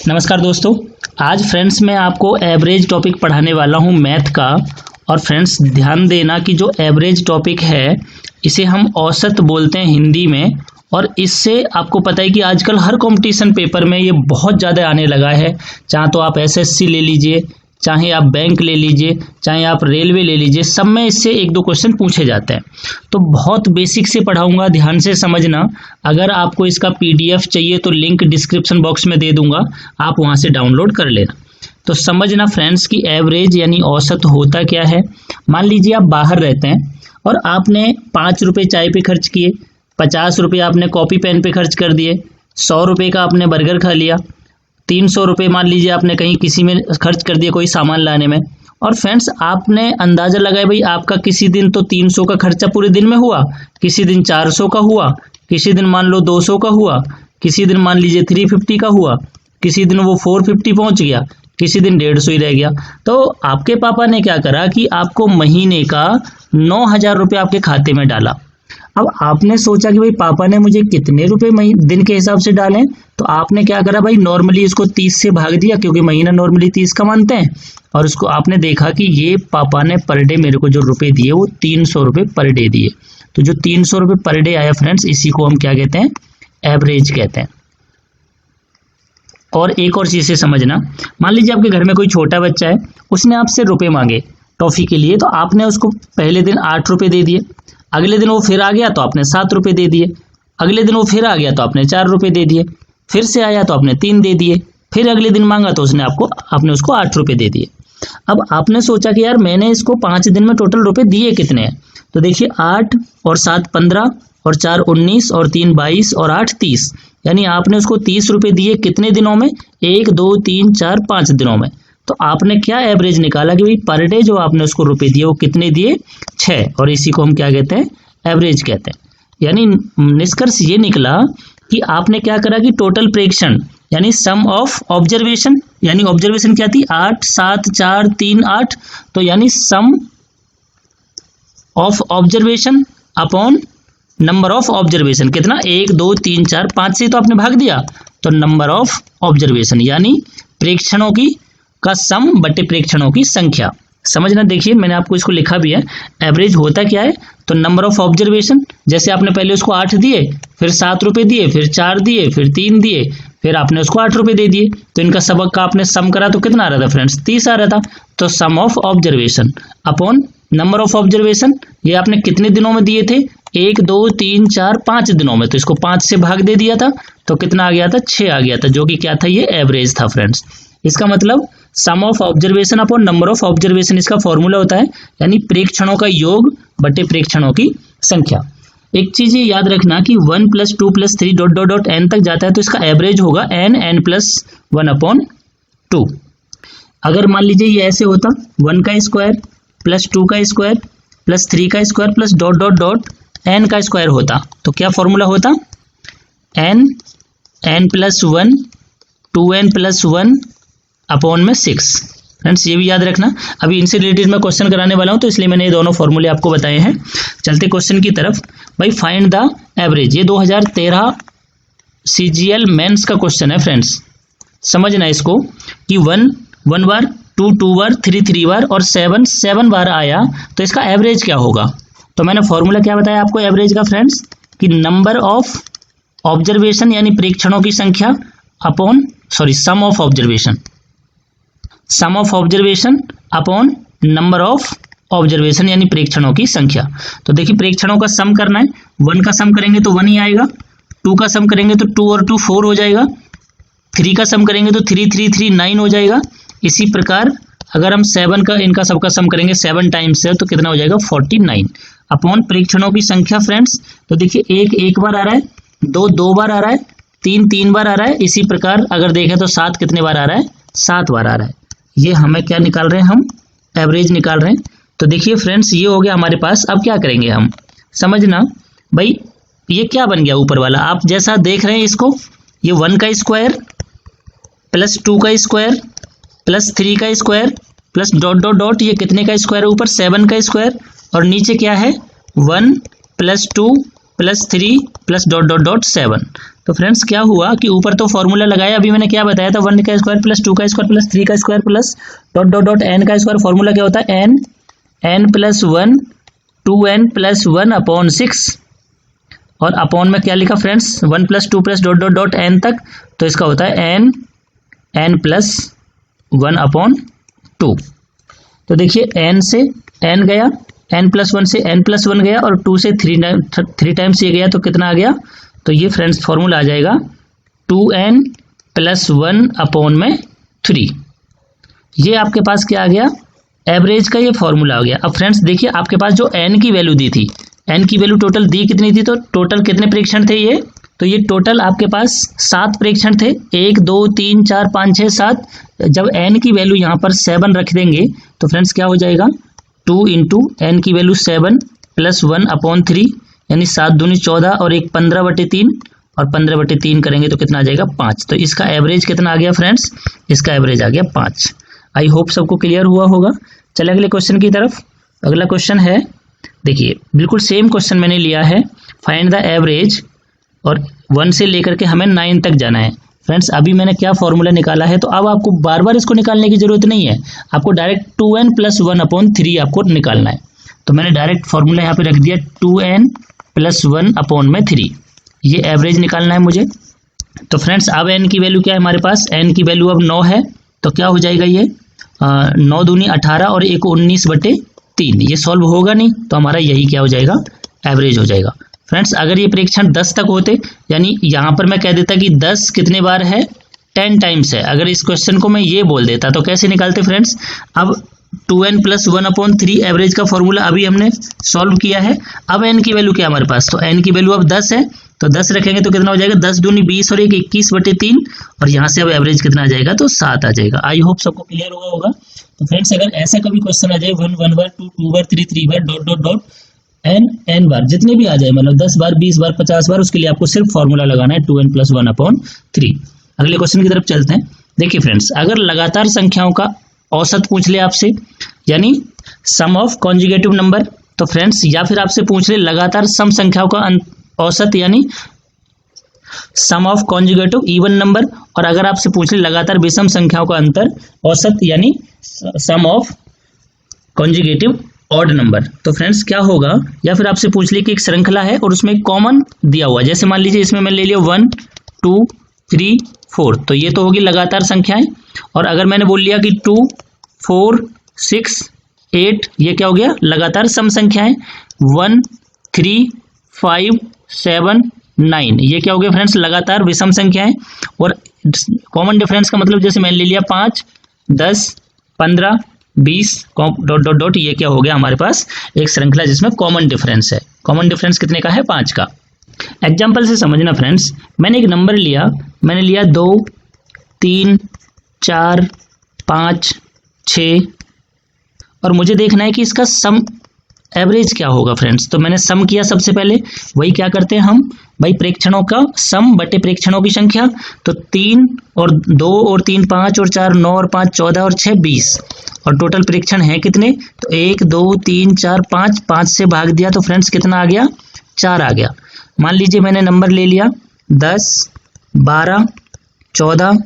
नमस्कार दोस्तों, आज फ्रेंड्स मैं आपको एवरेज टॉपिक पढ़ाने वाला हूं मैथ का। और फ्रेंड्स ध्यान देना कि जो एवरेज टॉपिक है इसे हम औसत बोलते हैं हिंदी में। और इससे आपको पता है कि आजकल हर कंपटीशन पेपर में ये बहुत ज़्यादा आने लगा है। चाहे तो आप एसएससी ले लीजिए, चाहे आप बैंक ले लीजिए, चाहे आप रेलवे ले लीजिए, सब में इससे एक दो क्वेश्चन पूछे जाते हैं। तो बहुत बेसिक से पढ़ाऊंगा, ध्यान से समझना। अगर आपको इसका पीडीएफ चाहिए तो लिंक डिस्क्रिप्शन बॉक्स में दे दूंगा, आप वहां से डाउनलोड कर लेना। तो समझना फ्रेंड्स कि एवरेज यानी औसत होता क्या है। मान लीजिए आप बाहर रहते हैं और आपने 5 रुपये चाय पे खर्च किए, 50 रुपये आपने कॉपी पेन पे खर्च कर दिए, 100 रुपये का आपने बर्गर खा लिया, 300 रुपये मान लीजिए आपने कहीं किसी में खर्च कर दिया कोई सामान लाने में। और फ्रेंड्स आपने अंदाज़ा लगाया भाई आपका किसी दिन तो 300 का खर्चा पूरे दिन में हुआ, किसी दिन 400 का हुआ, किसी दिन मान लो 200 का हुआ, किसी दिन मान लीजिए 350 का हुआ, किसी दिन वो 450 पहुंच गया, किसी दिन 150 ही रह गया। तो आपके पापा ने क्या करा कि आपको महीने का 9,000 रुपये आपके खाते में डाला। अब आपने सोचा कि भाई पापा ने मुझे कितने रुपए दिन के हिसाब से डालें, तो आपने क्या करा भाई नॉर्मली इसको 30 से भाग दिया, क्योंकि महीना नॉर्मली 30 का मानते हैं। और उसको आपने देखा कि ये पापा ने पर डे मेरे को जो रुपए दिए वो 300 रुपये पर डे दिए। तो जो 300 रुपये पर डे आया फ्रेंड्स, इसी को हम क्या कहते हैं, एवरेज कहते हैं। और एक और चीज़ से समझना, मान लीजिए आपके घर में कोई छोटा बच्चा है, उसने आपसे रुपए मांगे टॉफ़ी के लिए, तो आपने उसको पहले दिन 8 रुपये दे दिए, अगले दिन वो फिर आ गया तो आपने 7 रुपये दे दिए, अगले दिन वो फिर आ गया तो आपने 4 रुपये दे दिए, फिर से आया तो आपने 3 दे दिए, फिर अगले दिन मांगा तो आपने उसको 8 रुपये दे दिए। अब आपने सोचा कि यार मैंने इसको 5 दिन में टोटल रुपये दिए कितने हैं। तो देखिए 8 और 7 15 और 4 19 और 3 22 और 8 30, यानी आपने उसको 30 रुपये दिए कितने दिनों में, 1 2 3 4 5 दिनों में। तो आपने क्या एवरेज निकाला कि भाई पर डे जो आपने उसको रुपए दिए वो कितने दिए, 6। और इसी को हम क्या कहते हैं, एवरेज कहते हैं। यानी निष्कर्ष ये निकला कि आपने क्या करा कि टोटल प्रेक्षण यानी सम ऑफ ऑब्जर्वेशन, यानी ऑब्जर्वेशन क्या थी 8 7 4 3 8, तो यानी sum of observation upon number of observation कितना, 1 2 3 4 5 से तो आपने भाग दिया, तो नंबर ऑफ ऑब्जर्वेशन यानी प्रेक्षणों की का सम बटे प्रेक्षणों की संख्या। समझना, देखिए मैंने आपको इसको लिखा भी है। एवरेज होता क्या है, तो नंबर ऑफ ऑब्जर्वेशन, जैसे आपने पहले उसको 8 दिए, फिर 7 रुपये दिए, फिर 4 दिए, फिर 3 दिए, फिर आपने उसको 8 रुपये दे दिए, तो इनका सबक का आपने सम करा तो कितना आ रहा था फ्रेंड्स, 30 आ रहा था। तो sum of observation upon number of observation, ये आपने कितने दिनों में दिए थे, 1 2 3 4 5 दिनों में, तो इसको 5 से भाग दे दिया था, तो कितना आ गया था, 6 आ गया था, जो कि क्या था, ये एवरेज था फ्रेंड्स। इसका मतलब sum of observation upon number of observation इसका फॉर्मूला होता है, यानी प्रेक्षणों का योग बटे प्रेक्षणों की संख्या। एक चीज ये याद रखना कि 1 + 2 + 3 डॉट डॉट डॉट n तक जाता है, तो इसका एवरेज होगा n + 1/2। अगर मान लीजिए ये ऐसे होता 1 का स्क्वायर प्लस 2 का स्क्वायर प्लस 3 का square plus dot dot dot n का स्क्वायर होता, तो क्या फॉर्मूला होता, n + 1 2n + 1 अपॉन में 6। फ्रेंड्स ये भी याद रखना, अभी इनसे रिलेटेड मैं क्वेश्चन कराने वाला हूं, तो इसलिए मैंने ये दोनों फॉर्मूले आपको बताए हैं। चलते क्वेश्चन की तरफ। भाई फाइंड द एवरेज, ये 2013 CGL मेंस का क्वेश्चन है फ्रेंड्स। समझना इसको कि 1 बार, 2 बार, 3 बार और 7 बार आया, तो इसका एवरेज क्या होगा। तो मैंने फॉर्मूला क्या बताया आपको एवरेज का फ्रेंड्स, कि नंबर ऑफ ऑब्जर्वेशन यानी प्रेक्षणों की संख्या upon sum of observation, sum of observation upon number of observation यानी प्रेक्षणों की संख्या। तो देखिए प्रेक्षणों का सम करना है, 1 का सम करेंगे तो 1 ही आएगा, 2 का सम करेंगे तो 2 और 2 4 हो जाएगा, 3 का सम करेंगे तो 3 3 3 9 हो जाएगा। इसी प्रकार अगर हम 7 का इनका सबका सम करेंगे 7 टाइम्स से, तो कितना हो जाएगा 49 अपॉन प्रेक्षणों की संख्या फ्रेंड्स। तो देखिए 1 1 बार आ रहा है, 2 2 बार आ रहा है, 3 3 बार आ रहा है। इसी प्रकार अगर देखें तो 7 कितने बार आ रहा है, 7 बार आ रहा है। ये हमें क्या निकाल रहे हैं, हम एवरेज निकाल रहे हैं। तो देखिए फ्रेंड्स ये हो गया हमारे पास। अब क्या करेंगे हम, समझना भाई ये क्या बन गया ऊपर वाला, आप जैसा देख रहे हैं इसको, ये 1 का स्क्वायर प्लस 2 का स्क्वायर प्लस 3 का square plus dot dot dot, ये कितने का स्क्वायर है, ऊपर 7 का स्क्वायर, और नीचे क्या है 1 + 2 + 3 + डॉट डॉट डॉट 7। तो फ्रेंड्स क्या हुआ कि ऊपर तो फॉर्मूला लगाया, अभी मैंने क्या बताया था, 1 का स्क्वायर प्लस 2 का स्क्वायर प्लस 3 का square plus dot dot dot n का स्क्वायर। फॉर्मूला क्या होता है, n plus 1 2n plus 1 upon 6 और अपॉन में क्या लिखा friends, 1 plus 2 plus dot dot dot n तक, तो इसका होता है n प्लस 1 अपॉन 2। तो देखिए n से n गया, n प्लस 1 से n प्लस 1 गया और 2 से 3 टाइम्स ये गया, तो कितना आ गया, तो ये फ्रेंड्स फॉर्मूला आ जाएगा 2n प्लस 1 अपॉन में 3। ये आपके पास क्या आ गया, एवरेज का ये फॉर्मूला आ गया। अब फ्रेंड्स देखिए आपके पास जो n की वैल्यू दी थी, n की वैल्यू टोटल दी कितनी थी, तो टोटल कितने प्रेक्षण थे ये, तो ये टोटल आपके पास 7 प्रेक्षण थे, 1 2 3 4 5 6 7। जब n की वैल्यू यहाँ पर 7 रख देंगे तो फ्रेंड्स क्या हो जाएगा, 2 इंटू n की वैल्यू 7 प्लस 1 अपॉन 3, यानी 7 दूनी 14 और 1 15/3 और 15/3 करेंगे तो कितना आ जाएगा 5। तो इसका एवरेज कितना आ गया फ्रेंड्स, इसका एवरेज आ गया 5। आई होप सबको क्लियर हुआ होगा। चले अगले क्वेश्चन की तरफ। अगला क्वेश्चन है, देखिए बिल्कुल सेम क्वेश्चन मैंने लिया है, फाइंड द एवरेज, और 1 से लेकर के हमें 9 तक जाना है। फ्रेंड्स अभी मैंने क्या फॉर्मूला निकाला है, तो अब आपको बार बार इसको निकालने की जरूरत नहीं है, आपको डायरेक्ट 2n प्लस 1 अपॉन 3 आपको निकालना है। तो मैंने डायरेक्ट फॉर्मूला यहाँ पे रख दिया 2n प्लस 1 अपॉन में 3, ये एवरेज निकालना है मुझे। तो फ्रेंड्स अब n की वैल्यू क्या है हमारे पास, n की वैल्यू अब 9 है, तो क्या हो जाएगा ये 9 दूनी 18 और 1 19/3, ये सॉल्व होगा नहीं, तो हमारा यही क्या हो जाएगा, एवरेज हो जाएगा। फ्रेंड्स अगर ये प्रेक्षण 10 तक होते, यानी यहाँ पर मैं कह देता कि 10 कितने बार है, 10 टाइम्स है, अगर इस क्वेश्चन को मैं ये बोल देता तो कैसे निकालते फ्रेंड्स। अब 2n प्लस 1 अपॉन 3 एवरेज का फॉर्मूला अभी हमने सॉल्व किया है। अब n की वैल्यू क्या है हमारे पास, तो n की वैल्यू अब 10 है, तो 10 रखेंगे तो कितना हो जाएगा, 10 दूनी 20 और 1 21/3, और यहाँ से अब एवरेज कितना आ जाएगा, तो 7 आ जाएगा। आई होप सबको क्लियर हुआ होगा। तो फ्रेंड्स अगर ऐसा कभी क्वेश्चन आ जाए 1 बार 2 बार 3 बार डॉट डॉट डॉट n बार, जितने भी आ जाए, मतलब 10 बार 20 बार 50 बार, उसके लिए आपको सिर्फ फॉर्मूला लगाना है 2n प्लस 1 अपॉन 3। अगले क्वेश्चन की तरफ चलते हैं। देखिए फ्रेंड्स अगर लगातार संख्याओं का औसत पूछ ले आपसे, यानी सम ऑफ कॉन्जुगेटिव नंबर, तो फ्रेंड्स या फिर आपसे पूछ ले लगातार सम संख्याओं का औसत, यानी sum of conjugative even number, और अगर आपसे पूछ ले लगातार विषम संख्याओं का अंतर औसत, यानी sum of conjugative odd number, तो फ्रेंड्स क्या होगा, या फिर आपसे पूछ ले कि एक श्रृंखला है और उसमें कॉमन दिया हुआ, जैसे मान लीजिए इसमें मैं ले लिया 1 2 3 4, तो ये तो होगी लगातार संख्याएं, और अगर मैंने बोल लिया कि 2 4 6 8, ये क्या हो गया, लगातार सम संख्याएं, 1 3 5 7 9, ये क्या हो गया फ्रेंड्स, लगातार विषम संख्याएं। और कॉमन डिफरेंस का मतलब जैसे मैंने ले लिया 5 10 15 20 डॉट डॉट डॉट, ये क्या हो गया हमारे पास एक श्रृंखला जिसमें कॉमन डिफरेंस है। कॉमन डिफरेंस कितने का है, 5 का। एग्जाम्पल से समझना फ्रेंड्स, मैंने एक नंबर लिया, मैंने लिया 2 3 4 5 6, और मुझे देखना है कि इसका सम एवरेज क्या होगा फ्रेंड्स। तो मैंने सम किया सबसे पहले, वही क्या करते हैं हम भाई, प्रेक्षणों का सम बटे प्रेक्षणों की संख्या, तो 3 और 2 और 3 5 और 4 9 और 5 14 और 6 20, और टोटल प्रेक्षण है कितने, तो 1 2 3 4 5, 5 से भाग दिया तो फ्रेंड्स कितना आ गया, 4 आ गया। मान लीजिए मैंने नंबर ले लिया 10 12 14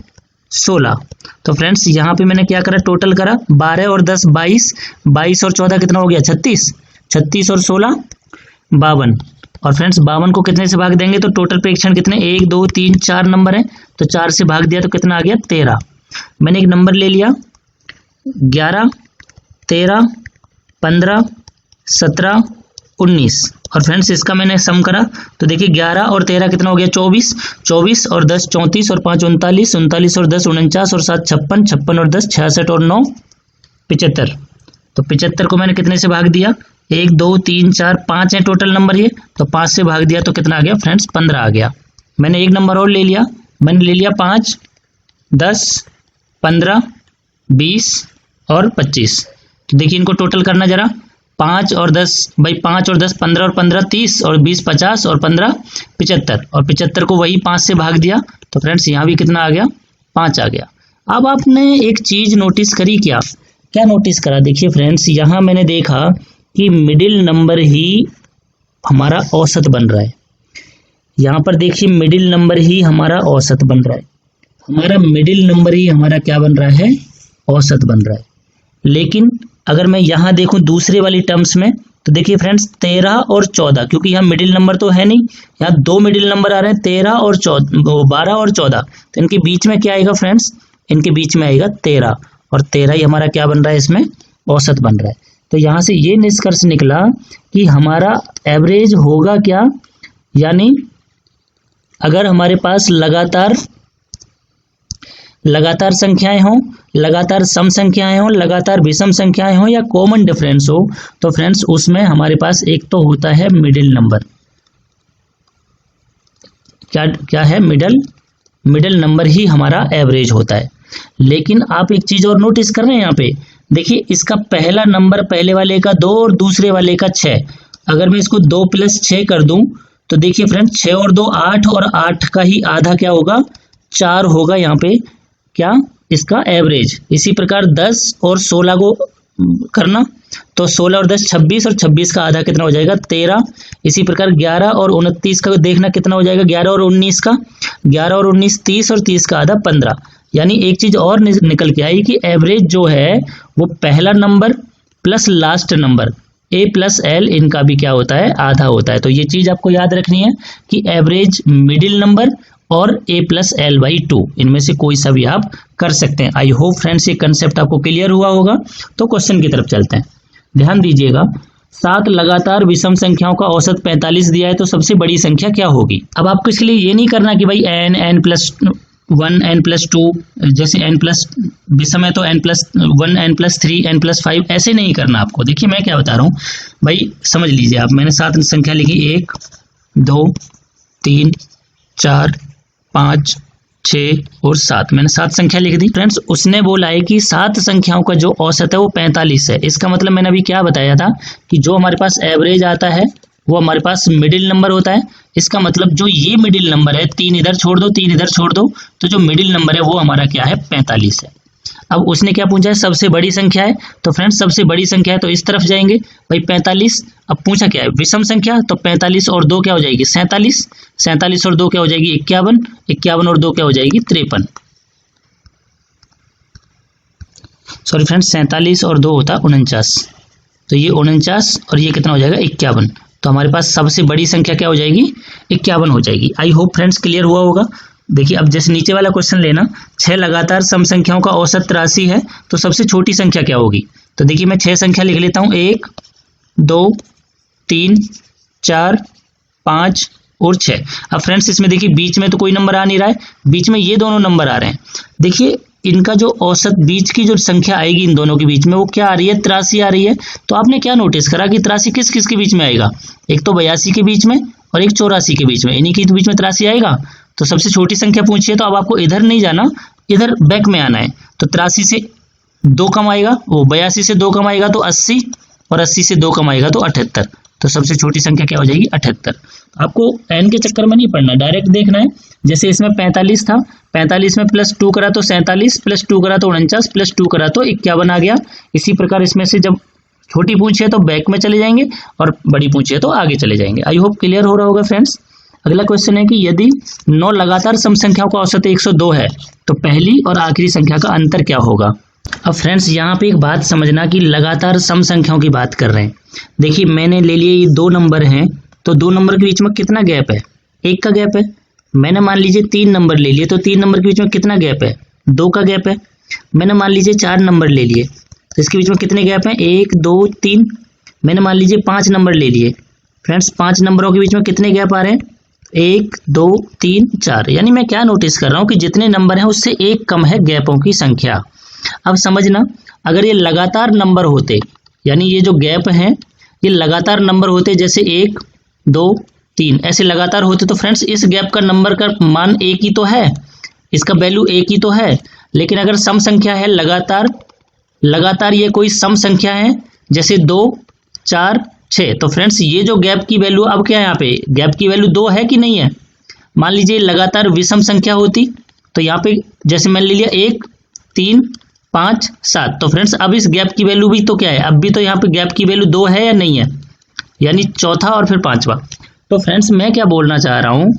16, तो फ्रेंड्स यहाँ पे मैंने क्या करा, टोटल करा 12 और 10 22, 22 और 14 कितना हो गया 36, 36 और 16 52, और फ्रेंड्स 52 को कितने से भाग देंगे, तो टोटल प्रेक्षण कितने 1 2 3 4 नंबर है, तो 4 से भाग दिया तो कितना आ गया 13। मैंने एक नंबर ले लिया 11 13 15 17 19, और फ्रेंड्स इसका मैंने सम करा, तो देखिए 11 और 13 कितना हो गया 24, 24 और 10 34 और 5 39, 39 और 10 49 और 7 56, 56 और 10 66 और 9 75, तो 75 को मैंने कितने से भाग दिया, 1 2 3 4 5 है टोटल नंबर ये, तो 5 से भाग दिया तो कितना आ गया फ्रेंड्स 15 आ गया। मैंने एक नंबर और ले लिया, मैंने ले लिया 5 10 15 20 और 25, तो देखिए इनको टोटल करना जरा, 5 और 10 भाई 5 और 10 15 और 15 30 और 20 50 और 15 75, और 75 को वही 5 से भाग दिया तो फ्रेंड्स यहाँ भी कितना आ गया 5 आ गया। अब आपने एक चीज नोटिस करी, क्या नोटिस करा, देखिए फ्रेंड्स यहाँ मैंने देखा कि मिडिल नंबर ही हमारा औसत बन रहा है, यहाँ पर देखिए मिडिल नंबर ही हमारा औसत बन रहा है, हमारा मिडिल नंबर ही हमारा क्या बन रहा है, औसत बन रहा है। लेकिन अगर मैं यहाँ देखूँ दूसरे वाली टर्म्स में, तो देखिए फ्रेंड्स 13 और 14, क्योंकि यहाँ मिडिल नंबर तो है नहीं, यहाँ दो मिडिल नंबर आ रहे हैं 13 और 12 और 14, तो इनके बीच में क्या आएगा फ्रेंड्स, इनके बीच में आएगा 13, और 13 ही हमारा क्या बन रहा है, इसमें औसत बन रहा है। तो यहाँ से ये निष्कर्ष निकला कि हमारा एवरेज होगा क्या, यानी अगर हमारे पास लगातार संख्याएं हों, लगातार सम संख्याएं हों, लगातार विषम संख्याएं हों या कॉमन डिफरेंस हो, तो फ्रेंड्स उसमें हमारे पास एक तो होता है मिडिल नंबर। क्या है, मिडिल नंबर ही हमारा एवरेज होता है। लेकिन आप एक चीज और नोटिस कर रहे हैं यहाँ पे, देखिए इसका पहला नंबर पहले वाले का 2 और दूसरे वाले का 6, अगर मैं इसको 2 + 6 कर दूं तो देखिए फ्रेंड्स 6 और 2 8, और 8 का ही आधा क्या होगा, 4 होगा यहाँ पे क्या, इसका एवरेज। इसी प्रकार 10 और 16 को करना, तो 16 और 10 26, और 26 का आधा कितना हो जाएगा, 13। इसी प्रकार 11 और 29 का देखना कितना हो जाएगा, 11 और 19 का, 11 और 19 30, और 30 का आधा 15। यानी एक चीज और निकल के आई कि एवरेज जो है वो पहला number plus last number a + l इनका भी क्या होता है, आधा होता है। तो ये चीज आपको याद रखनी है कि एवरेज मिडिल नंबर और a + l/2 इनमें से कोई सा भी आप कर सकते हैं। आई होप फ्रेंड्स ये कंसेप्ट आपको क्लियर हुआ होगा। तो क्वेश्चन की तरफ चलते हैं, ध्यान दीजिएगा। 7 लगातार विषम संख्याओं का औसत 45 दिया है, तो सबसे बड़ी संख्या क्या होगी। अब आपको इसके लिए ये नहीं करना कि भाई n +1 n +2, जैसे n प्लस विषम है तो n +1 n +3 n +5 ऐसे नहीं करना आपको। देखिए मैं क्या बता रहा हूँ भाई, समझ लीजिए आप, मैंने 7 संख्या लिखी, 1 2 3 4 5 6 और 7, मैंने 7 संख्या लिख दी। फ्रेंड्स उसने बोला है कि 7 संख्याओं का जो औसत है वो 45 है। इसका मतलब मैंने अभी क्या बताया था कि जो हमारे पास एवरेज आता है वो हमारे पास मिडिल नंबर होता है। इसका मतलब जो ये मिडिल नंबर है, 3 इधर छोड़ दो 3 इधर छोड़ दो, तो जो मिडिल नंबर है वो हमारा क्या है, 45 है। अब उसने क्या पूछा है, सबसे बड़ी संख्या है, तो फ्रेंड्स सबसे बड़ी संख्या है तो इस तरफ जाएंगे भाई 45। अब पूछा क्या है, विषम संख्या, तो 45 और 2 क्या हो जाएगी, 47, 47 और 2 क्या हो जाएगी, 51, 51 और 2 क्या हो जाएगी, 53। सॉरी फ्रेंड्स, 47 और 2 होता 49, तो ये 49 और ये कितना हो जाएगा, 51। तो हमारे पास सबसे बड़ी संख्या क्या हो जाएगी, 51 हो जाएगी। आई होप फ्रेंड्स क्लियर हुआ होगा। देखिए अब जैसे नीचे वाला क्वेश्चन लेना, 6 लगातार सम संख्याओं का औसत 83 है, तो सबसे छोटी संख्या क्या होगी। तो देखिए मैं 6 संख्या लिख लेता हूँ, 1 2 3 4 5 और 6। अब फ्रेंड्स इसमें देखिए बीच में तो कोई नंबर आ नहीं रहा है, बीच में ये दोनों नंबर आ रहे हैं। देखिए इनका जो औसत बीच की जो संख्या आएगी इन दोनों के बीच में वो क्या आ रही है, 83 आ रही है। तो आपने क्या नोटिस करा कि 83 किस किस के बीच में आएगा, एक तो 82 के बीच में और एक 84 के बीच में, इन्हीं के बीच में 83 आएगा। तो सबसे छोटी संख्या पूछी है तो अब आपको इधर नहीं जाना, इधर बैक में आना है। तो 83 से 2 कम आएगा, वो 82 से 2 कम आएगा तो 80, और 80 से 2 कम आएगा तो 78। तो सबसे छोटी संख्या क्या हो जाएगी, 78। आपको एन के चक्कर में नहीं पड़ना, डायरेक्ट देखना है। जैसे इसमें 45 था, 45 में +2 करा तो 47, +2 करा तो 49, +2 करा तो 51 आ गया। इसी प्रकार इसमें से जब छोटी पूछी है तो बैक में चले जाएंगे और बड़ी पूछी है तो आगे चले जाएंगे। आई होप क्लियर हो रहा होगा फ्रेंड्स। अगला क्वेश्चन है कि यदि 9 लगातार सम संख्याओं का औसत 102 है तो पहली और आखिरी संख्या का अंतर क्या होगा। अब फ्रेंड्स यहाँ पे एक बात समझना कि लगातार सम संख्याओं की बात कर रहे हैं। देखिए मैंने ले लिए ये 2 नंबर हैं, तो 2 नंबर के बीच में कितना गैप है, 1 का गैप है। मैंने मान लीजिए 3 नंबर ले लिए, तो 3 नंबर के बीच में कितना गैप है, 2 का गैप है। मैंने मान लीजिए 4 नंबर ले लिए, तो इसके बीच में कितने गैप हैं, 1 2 3। मैंने मान लीजिए 5 नंबर ले लिए, फ्रेंड्स 5 नंबरों के बीच में कितने गैप आ रहे हैं, 1 2 3 4। यानी मैं क्या नोटिस कर रहा हूँ कि जितने नंबर हैं उससे 1 कम है गैपों की संख्या। अब समझना, अगर ये लगातार नंबर होते, यानी ये जो गैप हैं ये लगातार नंबर होते, जैसे 1 2 3 ऐसे लगातार होते, तो फ्रेंड्स इस गैप का नंबर का मान 1 ही तो है, इसका वैल्यू 1 ही तो है। लेकिन अगर सम संख्या है लगातार ये कोई सम संख्या है, जैसे 2 4 6, तो फ्रेंड्स ये जो गैप की वैल्यू, अब क्या है यहाँ पे गैप की वैल्यू 2 है कि नहीं है। मान लीजिए लगातार विषम संख्या होती तो यहाँ पे जैसे मैंने ले लिया 1 3 5 7, तो फ्रेंड्स अब इस गैप की वैल्यू भी तो क्या है, अब भी तो यहाँ पे गैप की वैल्यू 2 है या नहीं है, यानी चौथा और फिर 5वां। तो फ्रेंड्स मैं क्या बोलना चाह रहा हूँ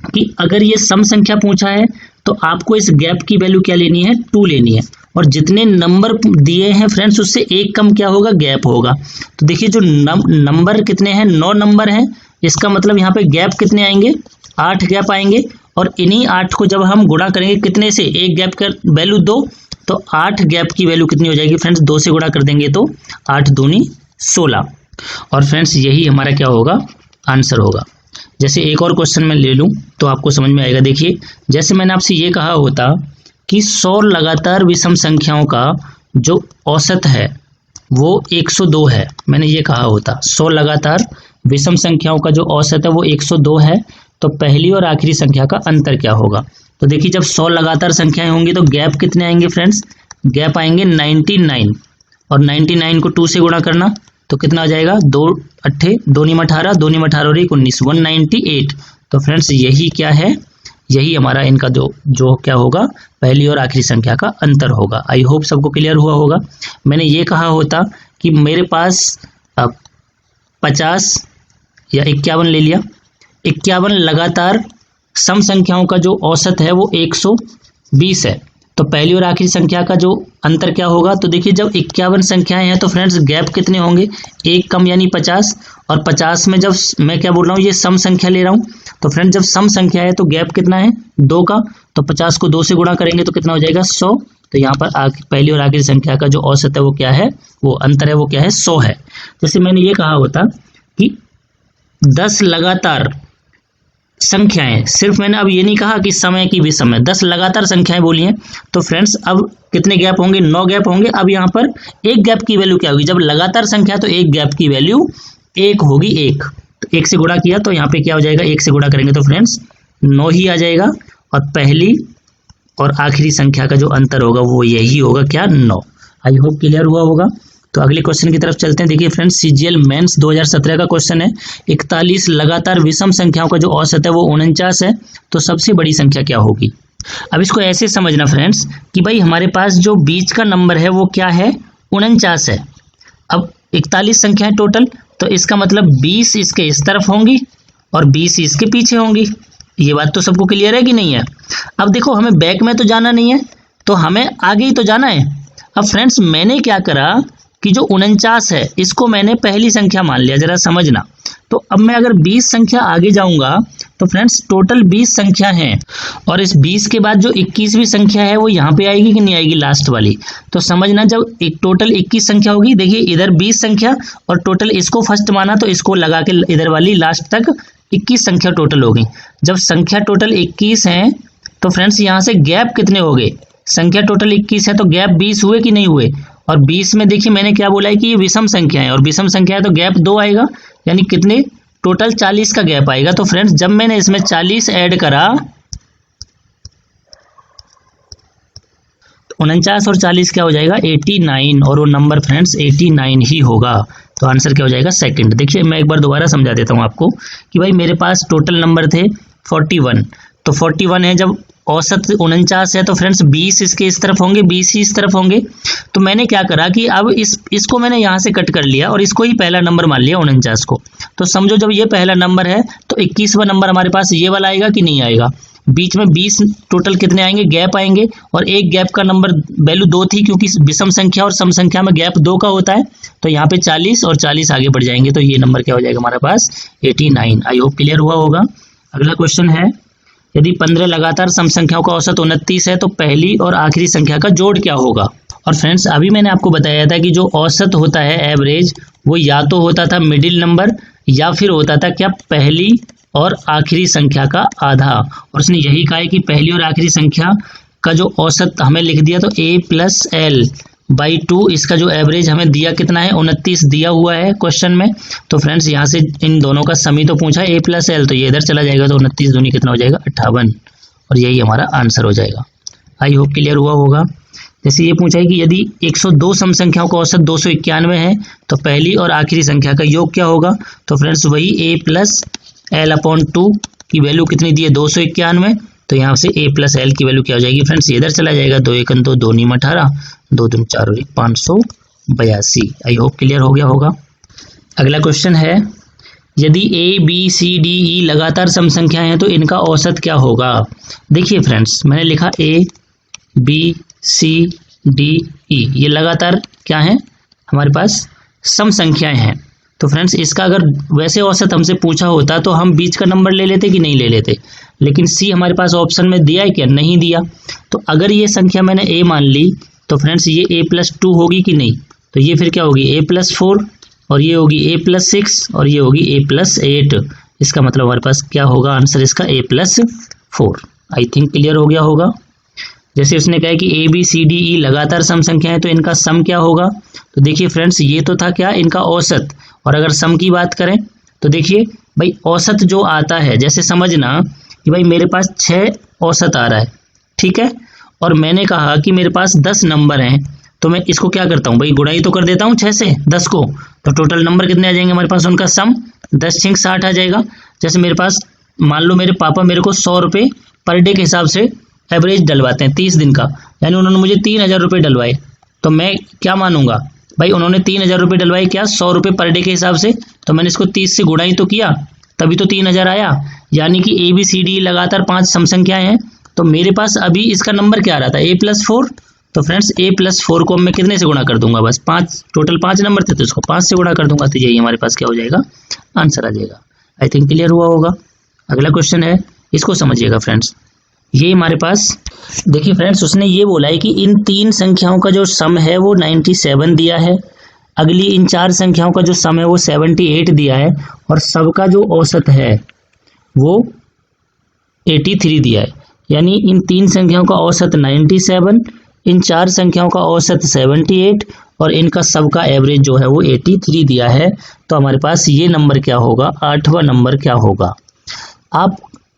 कि अगर ये सम संख्या पूछा है तो आपको इस गैप की वैल्यू क्या लेनी है, 2 लेनी है, और जितने नंबर दिए हैं फ्रेंड्स उससे एक कम क्या होगा, गैप होगा। तो देखिए जो नंबर कितने हैं, 9 नंबर हैं, इसका मतलब यहाँ पे गैप कितने आएंगे, 8 गैप आएंगे। और इन्हीं 8 को जब हम गुणा करेंगे कितने से, एक गैप का वैल्यू 2, तो 8 गैप की वैल्यू कितनी हो जाएगी फ्रेंड्स, 2 से गुणा कर देंगे तो 8 दूनी 16। और फ्रेंड्स यही हमारा क्या होगा, आंसर होगा। जैसे एक और क्वेश्चन मैं ले लूं तो आपको समझ में आएगा। देखिए जैसे मैंने आपसे ये कहा होता कि 100 लगातार विषम संख्याओं का जो औसत है वो 102 है, मैंने ये कहा होता 100 लगातार विषम संख्याओं का जो औसत है वो 102 है, तो पहली और आखिरी संख्या का अंतर क्या होगा। तो देखिए जब 100 लगातार संख्याएं होंगी तो गैप कितने आएंगे फ्रेंड्स, गैप आएंगे 99, और 99 को 2 से गुणा करना तो कितना आ जाएगा, 2 अट्ठे 2 नीम 18, 2 नीम 18 और 1 19, 198। तो फ्रेंड्स यही क्या है, यही हमारा इनका जो क्या होगा, पहली और आखिरी संख्या का अंतर होगा। आई होप सबको क्लियर हुआ होगा। मैंने ये कहा होता कि मेरे पास 50 या 51 ले लिया, 51 लगातार सम संख्याओं का जो औसत है वो 120 है, तो पहली और आखिरी संख्या का जो अंतर क्या होगा। तो देखिए जब 51 संख्याएं हैं तो फ्रेंड्स गैप कितने होंगे, एक कम यानी 50, और 50 में जब मैं क्या बोल रहा हूँ, ये सम संख्या ले रहा हूँ, तो फ्रेंड्स जब सम संख्या है तो गैप कितना है, 2 का, तो 50 को 2 से गुणा करेंगे तो कितना हो जाएगा, 100। तो यहाँ पर पहली और आखिरी संख्या का जो औसत है वो क्या है, वो अंतर है वो क्या है, 100 है। जैसे मैंने ये कहा होता कि 10 लगातार संख्याएं, सिर्फ मैंने अब ये नहीं कहा कि समय की विषम है, 10 लगातार संख्याएं बोली हैं, तो फ्रेंड्स अब कितने गैप होंगे, 9 गैप होंगे। अब यहाँ पर एक गैप की वैल्यू क्या होगी, जब लगातार संख्या तो एक गैप की वैल्यू 1 होगी, 1, तो 1 से गुणा किया तो यहाँ पे क्या हो जाएगा, 1 से गुणा करेंगे तो फ्रेंड्स 9 ही आ जाएगा, और पहली और आखिरी संख्या का जो अंतर होगा वो यही होगा, क्या, 9। आई होप क्लियर हुआ होगा। तो अगले क्वेश्चन की तरफ चलते हैं। देखिए फ्रेंड्स सीजीएल मेंस 2017 का क्वेश्चन है, 41 लगातार विषम संख्याओं का जो औसत है वो 49 है, तो सबसे बड़ी संख्या क्या होगी। अब इसको ऐसे समझना फ्रेंड्स कि भाई हमारे पास जो बीच का नंबर है वो क्या है, 49 है। अब 41 संख्याएं टोटल, तो इसका मतलब 20 इसके इस तरफ होंगी और 20 इसके पीछे होंगी। ये बात तो सबको क्लियर है कि नहीं है। अब देखो हमें बैक में तो जाना नहीं है, तो हमें आगे ही तो जाना है। अब फ्रेंड्स मैंने क्या करा कि जो 49 है इसको मैंने पहली संख्या मान लिया, जरा समझना। तो अब मैं अगर 20 संख्या आगे जाऊंगा तो फ्रेंड्स टोटल 20 संख्या हैं, और इस 20 के बाद जो 21वीं संख्या है वो यहाँ पे आएगी कि नहीं आएगी, लास्ट वाली। तो समझना जब एक टोटल 21 संख्या होगी, देखिए इधर 20 संख्या और टोटल इसको फर्स्ट माना तो इसको लगा के इधर वाली लास्ट तक 21 संख्या टोटल होगी। जब संख्या टोटल 21 है तो फ्रेंड्स यहाँ से गैप कितने हो गए, संख्या टोटल 21 है तो गैप 20 हुए कि नहीं हुए। और 20 में देखिए मैंने क्या बोला है कि ये विषम संख्या है, और विषम संख्या है तो गैप 2 आएगा, यानी कितने, टोटल 40 का गैप आएगा। तो फ्रेंड्स जब मैंने इसमें 40 ऐड करा तो 49 और 40 क्या हो जाएगा, 89, और वो नंबर फ्रेंड्स 89 ही होगा। तो आंसर क्या हो जाएगा, सेकंड। देखिए मैं एक बार दोबारा समझा देता हूँ आपको कि भाई मेरे पास टोटल नंबर थे 41, तो 41 है, जब औसत 49 है तो फ्रेंड्स 20 इसके इस तरफ होंगे, 20 ही इस तरफ होंगे। तो मैंने क्या करा कि अब इसको मैंने यहाँ से कट कर लिया और इसको ही पहला नंबर मान लिया 49 को। तो समझो जब ये पहला नंबर है तो 21वां नंबर हमारे पास ये वाला आएगा कि नहीं आएगा। बीच में 20 टोटल कितने आएंगे, गैप आएंगे, और एक गैप का नंबर वैल्यू 2 थी क्योंकि विषम संख्या और सम संख्या में गैप 2 का होता है। तो यहाँ पे 40 और 40 आगे बढ़ जाएंगे, तो ये नंबर क्या हो जाएगा हमारे पास, 89। आई होप क्लियर हुआ होगा। अगला क्वेश्चन है, यदि 15 लगातार सम संख्याओं का औसत 29 है तो पहली और आखिरी संख्या का जोड़ क्या होगा। और फ्रेंड्स अभी मैंने आपको बताया था कि जो औसत होता है, एवरेज, वो या तो होता था मिडिल नंबर या फिर होता था क्या, पहली और आखिरी संख्या का आधा। और उसने यही कहा है कि पहली और आखिरी संख्या का जो औसत हमें लिख दिया तो a+l/2, इसका जो एवरेज हमें दिया कितना है, 29 दिया हुआ है क्वेश्चन में। तो फ्रेंड्स यहाँ से इन दोनों का सम ही तो पूछा है, a+l, तो ये इधर चला जाएगा तो 29 दूनी कितना हो जाएगा, 58, और यही हमारा आंसर हो जाएगा। आई होप क्लियर हुआ होगा। जैसे ये पूछा है कि यदि 102 सम संख्याओं का औसत 291 है तो पहली और आखिरी संख्या का योग क्या होगा। तो फ्रेंड्स वही a+l/2 की वैल्यू कितनी दी है, 291, तो यहाँ से a+l की वैल्यू क्या हो जाएगी फ्रेंड्स, ये इधर चला जाएगा, 2 1 2, 2 9 18, 2 2 4 और 1 582। आई होप क्लियर हो गया होगा। अगला क्वेश्चन है, यदि A B C D E लगातार सम संख्याएं हैं तो इनका औसत क्या होगा। देखिए फ्रेंड्स, मैंने लिखा A B C D E, ये लगातार क्या है हमारे पास सम संख्याएं हैं। तो फ्रेंड्स इसका अगर वैसे औसत हमसे पूछा होता तो हम बीच का नंबर ले लेते कि नहीं ले लेते, लेकिन सी हमारे पास ऑप्शन में दिया है क्या, नहीं दिया। तो अगर ये संख्या मैंने ए मान ली तो फ्रेंड्स ये a+2 होगी कि नहीं, तो ये फिर क्या होगी a+4 और ये होगी a+6 और ये होगी a+8। इसका मतलब हमारे पास क्या होगा आंसर इसका a+4। आई थिंक क्लियर हो गया होगा। जैसे उसने कहा कि A B C D E लगातार सम संख्या है तो इनका सम क्या होगा। तो देखिए फ्रेंड्स ये तो था क्या इनका औसत, और अगर सम की बात करें तो देखिए भाई औसत जो आता है, जैसे समझना कि भाई मेरे पास 6 औसत आ रहा है, ठीक है, और मैंने कहा कि मेरे पास 10 नंबर हैं, तो मैं इसको क्या करता हूँ भाई गुणाई तो कर देता हूँ 6 से 10 को, तो टोटल नंबर कितने आ जाएंगे हमारे पास, उनका सम 10 × 60 आ जाएगा। जैसे मेरे पास मान लो मेरे पापा मेरे को 100 रुपये पर डे के हिसाब से एवरेज डलवाते हैं 30 दिन का, यानी उन्होंने मुझे 3000 रुपये डलवाए, तो मैं क्या मानूंगा भाई उन्होंने 3000 रुपये डलवाए क्या 100 रुपये पर डे के हिसाब से, तो मैंने इसको 30 से गुणाई तो किया तभी तो 3000 आया। यानी कि ए बी सी डी लगातार 5 सम संख्याएं हैं, तो मेरे पास अभी इसका नंबर क्या आ रहा था a+4, तो फ्रेंड्स a+4 को मैं कितने से गुणा कर दूंगा, बस 5, टोटल 5 नंबर थे तो इसको 5 से गुणा कर दूंगा, तो यही हमारे पास क्या हो जाएगा आंसर आ जाएगा। आई थिंक क्लियर हुआ होगा। अगला क्वेश्चन है, इसको समझिएगा फ्रेंड्स। ये हमारे पास देखिए फ्रेंड्स उसने ये बोला है कि इन 3 संख्याओं का जो सम है वो 97 दिया है, अगली इन 4 संख्याओं का जो सम है वो 78 दिया है, और सबका जो औसत है वो 83 दिया है। यानी इन 3 संख्याओं का औसत 97, इन 4 संख्याओं का औसत 78 और इनका सबका एवरेज जो है वो 83 दिया है। तो हमारे पास ये नंबर क्या होगा, 8वां नंबर क्या होगा।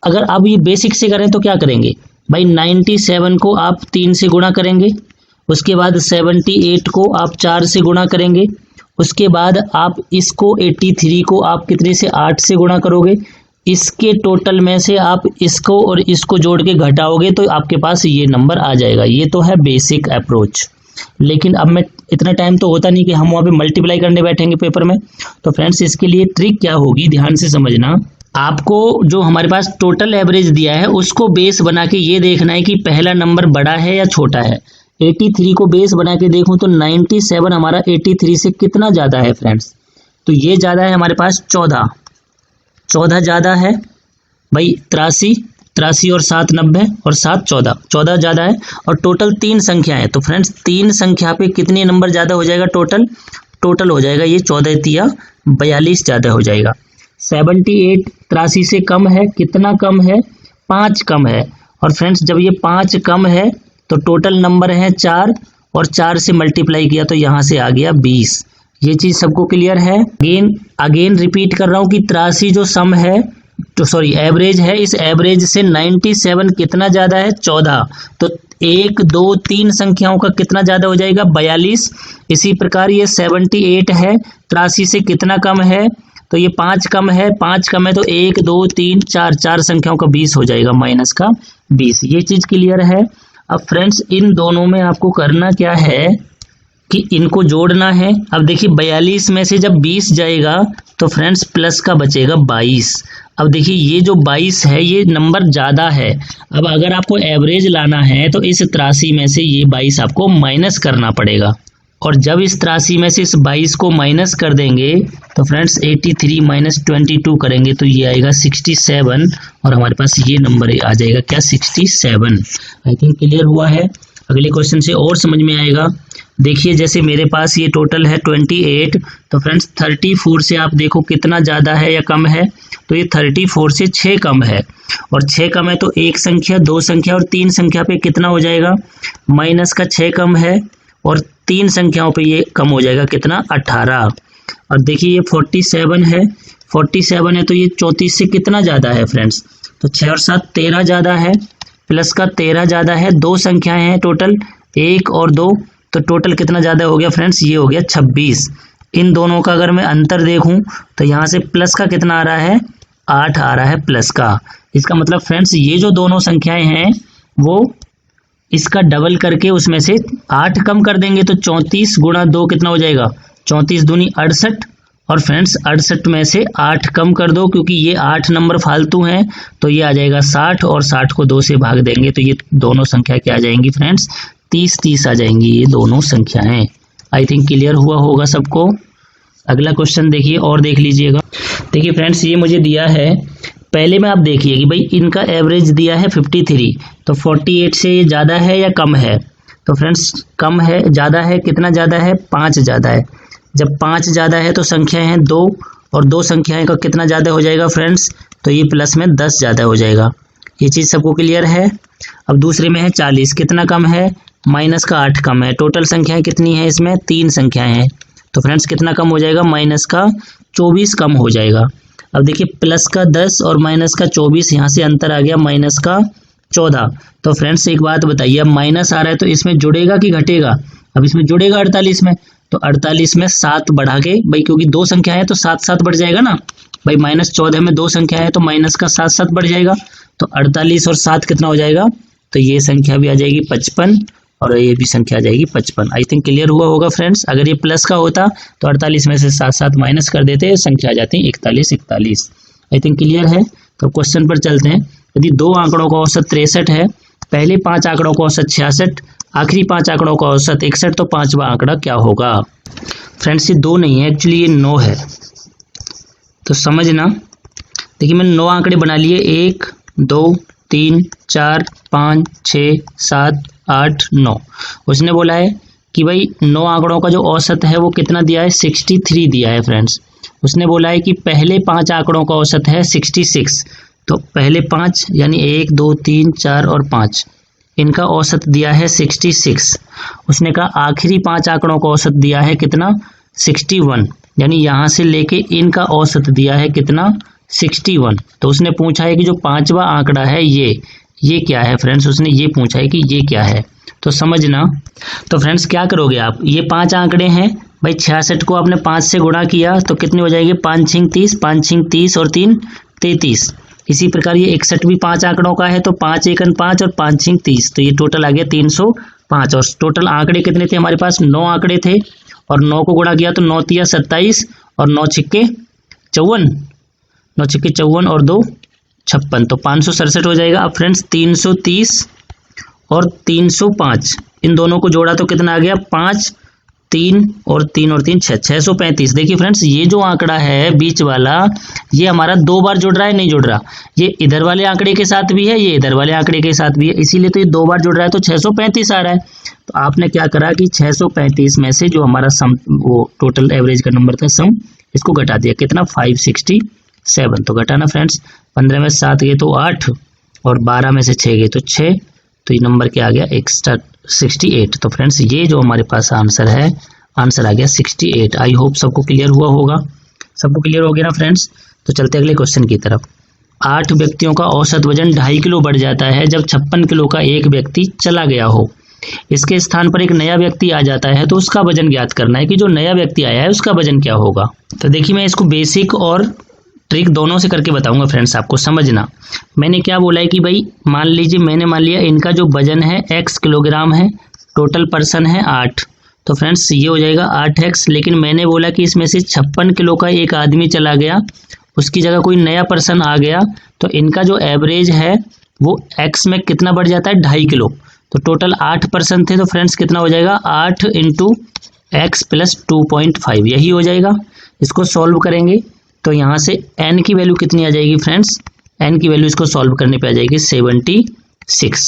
अगर आप ये बेसिक से करें तो क्या करेंगे भाई, 97 को आप 3 से गुणा करेंगे, उसके बाद 78 को आप 4 से गुणा करेंगे, उसके बाद आप इसको 83 को आप कितने से 8 से गुणा करोगे, इसके टोटल में से आप इसको और इसको जोड़ के घटाओगे तो आपके पास ये नंबर आ जाएगा। ये तो है बेसिक अप्रोच, लेकिन अब मैं इतना टाइम तो होता नहीं कि हम वहाँ पे मल्टीप्लाई करने बैठेंगे पेपर में। तो फ्रेंड्स इसके लिए ट्रिक क्या होगी, ध्यान से समझना। आपको जो हमारे पास टोटल एवरेज दिया है उसको बेस बना के ये देखना है कि पहला नंबर बड़ा है या छोटा है। 83 को बेस बना के देखूं तो 97 हमारा 83 से कितना ज़्यादा है फ्रेंड्स, तो ये ज़्यादा है हमारे पास 14 ज़्यादा है भाई, 83 और 7 90 और 7 14 ज़्यादा है, और टोटल 3 संख्या है। तो फ्रेंड्स 3 संख्या पे कितने नंबर ज़्यादा हो जाएगा, टोटल हो जाएगा ये 14 × 42 ज़्यादा हो जाएगा। 78 83 से कम है, कितना कम है, 5 कम है, और फ्रेंड्स जब ये 5 कम है तो टोटल नंबर है 4, और 4 से मल्टीप्लाई किया तो यहाँ से आ गया 20। ये चीज़ सबको क्लियर है। अगेन रिपीट कर रहा हूँ कि 83 जो सम है तो सॉरी एवरेज है, इस एवरेज से 97 कितना ज़्यादा है, 14, तो 1 2 3 संख्याओं का कितना ज़्यादा हो जाएगा, 42। इसी प्रकार ये 78 है, 83 से कितना कम है, तो ये 5 कम है, 5 कम है तो 1 2 3 4 संख्याओं का 20 हो जाएगा, माइनस का 20। ये चीज़ क्लियर है। अब फ्रेंड्स इन दोनों में आपको करना क्या है कि इनको जोड़ना है। अब देखिए 42 में से जब 20 जाएगा तो फ्रेंड्स प्लस का बचेगा 22। अब देखिए ये जो 22 है ये नंबर ज़्यादा है। अब अगर आपको एवरेज लाना है तो इस 83 में से ये 22 आपको माइनस करना पड़ेगा, और जब इस 83 में से इस 22 को माइनस कर देंगे तो फ्रेंड्स 83 - 22 करेंगे तो ये आएगा 67, और हमारे पास ये नंबर आ जाएगा क्या, 67। आई थिंक क्लियर हुआ है। अगले क्वेश्चन से और समझ में आएगा। देखिए जैसे मेरे पास ये टोटल है 28, तो फ्रेंड्स 34 से आप देखो कितना ज़्यादा है या कम है, तो ये 34 से 6 कम है, और 6 कम है तो 1 संख्या 2 संख्या और 3 संख्या पे कितना हो जाएगा, माइनस का 6 कम है, और 3 संख्याओं पे ये कम हो जाएगा कितना, 18। और देखिए ये 47 है, 47 है तो ये 34 से कितना ज़्यादा है फ्रेंड्स, तो 6 और 7 13 ज़्यादा है, प्लस का 13 ज़्यादा है, 2 संख्याएं हैं टोटल 1 और 2, तो टोटल कितना ज़्यादा हो गया फ्रेंड्स, ये हो गया 26। इन दोनों का अगर मैं अंतर देखूं तो यहाँ से प्लस का कितना आ रहा है, 8 आ रहा है प्लस का। इसका मतलब फ्रेंड्स ये जो दोनों संख्याएं हैं वो इसका डबल करके उसमें से 8 कम कर देंगे तो 34 × 2 कितना हो जाएगा, 34 दूनी 68, और फ्रेंड्स 68 में से 8 कम कर दो, क्योंकि ये 8 नंबर फालतू हैं, तो ये आ जाएगा 60, और 60 को 2 से भाग देंगे तो ये दोनों संख्या क्या आ जाएंगी फ्रेंड्स, 30 आ जाएंगी ये दोनों संख्याएं। आई थिंक क्लियर हुआ होगा सबको। अगला क्वेश्चन देखिए और देख लीजिएगा। देखिए फ्रेंड्स, ये मुझे दिया है, पहले में आप देखिए कि भाई इनका एवरेज दिया है 53, तो 48 से ये ज़्यादा है या कम है? तो फ्रेंड्स कम है, ज़्यादा है, कितना ज़्यादा है? 5 ज़्यादा है। जब 5 ज़्यादा है तो संख्या है 2, और 2 संख्याएं का कितना ज़्यादा हो जाएगा फ्रेंड्स, तो ये प्लस में 10 ज़्यादा हो जाएगा। ये चीज़ सबको क्लियर है। अब दूसरे में है 40, कितना कम है? माइनस का 8 कम है। टोटल संख्याएं कितनी है इसमें? 3 संख्याएं हैं, तो फ्रेंड्स कितना कम हो जाएगा? माइनस का 24 कम हो जाएगा। अब देखिए प्लस का 10 और माइनस का 24, यहाँ से अंतर आ गया माइनस का 14। तो फ्रेंड्स एक बात बताइए, अब माइनस आ रहा है तो इसमें जुड़ेगा कि घटेगा? अब इसमें जुड़ेगा 48 में, तो 48 में 7 बढ़ा के, भाई क्योंकि 2 संख्या है तो 7 बढ़ जाएगा ना भाई, -14 में 2 संख्या है तो माइनस का 7 बढ़ जाएगा, तो 48 और 7 कितना हो जाएगा? तो ये संख्या भी आ जाएगी 55, और ये भी संख्या आ जाएगी 55। आई थिंक क्लियर हुआ होगा फ्रेंड्स। अगर ये प्लस का होता तो 48 में से 7 माइनस कर देते, संख्या आ जाती 41। आई थिंक क्लियर है। तो क्वेश्चन पर चलते हैं। यदि 2 आंकड़ों का औसत 63 है, पहले 5 आंकड़ों का औसत 66, आखिरी 5 आंकड़ों का औसत 61, तो 5वां आंकड़ा क्या होगा? फ्रेंड्स ये 2 नहीं है, एक्चुअली ये 9 है, तो समझना। देखिए मैंने 9 आंकड़े बना लिए, 1 2 3 4 5 6 7 8 9। उसने बोला है कि भाई 9 आंकड़ों का जो औसत है वो कितना दिया है? 63 दिया है फ्रेंड्स। उसने बोला है कि पहले 5 आंकड़ों का औसत है 66, तो पहले 5 यानी 1 2 3 4 और 5, इनका औसत दिया है 66। उसने कहा आखिरी 5 आंकड़ों का औसत दिया है कितना? 61, यानी यहाँ से लेके इनका औसत दिया है कितना? 61। तो उसने पूछा है कि जो 5वां आंकड़ा है ये क्या है फ्रेंड्स? उसने ये पूछा है कि ये क्या है, तो समझना। तो फ्रेंड्स क्या करोगे आप, ये 5 आंकड़े हैं भाई, 66 को आपने 5 से गुणा किया तो कितनी हो जाएगी? 5 6 30, 5 6 30 और 3 33। इसी प्रकार ये 61 भी 5 आंकड़ों का है, तो 5 1 5 और 5 6 30, तो ये टोटल आ गया 305। और टोटल आंकड़े कितने थे हमारे पास? 9 आंकड़े थे, और 9 को गुणा किया तो 9 तिया 27 और 9 छिक्के 54, 9 छिक्के 54 और 2 56, तो 567 हो जाएगा। अब फ्रेंड्स 330 और 305, इन दोनों को जोड़ा तो कितना आ गया? 5 3 और 3 और 3 6, 635। देखिए फ्रेंड्स ये जो आंकड़ा है बीच वाला, ये हमारा 2 बार जुड़ रहा है, नहीं जुड़ रहा, ये इधर वाले आंकड़े के साथ भी है, ये इधर वाले आंकड़े के साथ भी है, इसीलिए तो ये 2 बार जुड़ रहा है, तो 635 आ रहा है। तो आपने क्या करा कि 635 में से जो हमारा सम, वो टोटल एवरेज का नंबर था सम, इसको घटा दिया, कितना? 567। तो घटाना फ्रेंड्स, 15 में 7 गए तो 8, और 12 में से 6 गए तो 6, तो ये नंबर क्या आ गया? 68। तो फ्रेंड्स ये जो हमारे पास आंसर है, आंसर आ गया 68। आई होप सबको क्लियर हुआ होगा। सबको क्लियर हो गया ना फ्रेंड्स? तो चलते अगले क्वेश्चन की तरफ। 8 व्यक्तियों का औसत वजन 2.5 किलो बढ़ जाता है जब 56 किलो का एक व्यक्ति चला गया हो। इसके स्थान पर एक नया व्यक्ति आ जाता है, तो उसका वजन ज्ञात करना है कि जो नया व्यक्ति आया है उसका वजन क्या होगा। तो देखिए मैं इसको बेसिक और ट्रिक दोनों से करके बताऊंगा फ्रेंड्स, आपको समझना। मैंने क्या बोला है कि भाई मान लीजिए, मैंने मान लिया इनका जो वजन है x किलोग्राम है, टोटल पर्सन है 8, तो फ्रेंड्स ये हो जाएगा 8x। लेकिन मैंने बोला कि इसमें से 56 किलो का एक आदमी चला गया, उसकी जगह कोई नया पर्सन आ गया, तो इनका जो एवरेज है वो x में कितना बढ़ जाता है? 2.5 किलो। तो टोटल 8 पर्सन थे, तो फ्रेंड्स कितना हो जाएगा? 8 × x + 2.5, यही हो जाएगा। इसको सॉल्व करेंगे तो यहाँ से n की वैल्यू कितनी आ जाएगी फ्रेंड्स? n की वैल्यू इसको सॉल्व करने पे आ जाएगी 76।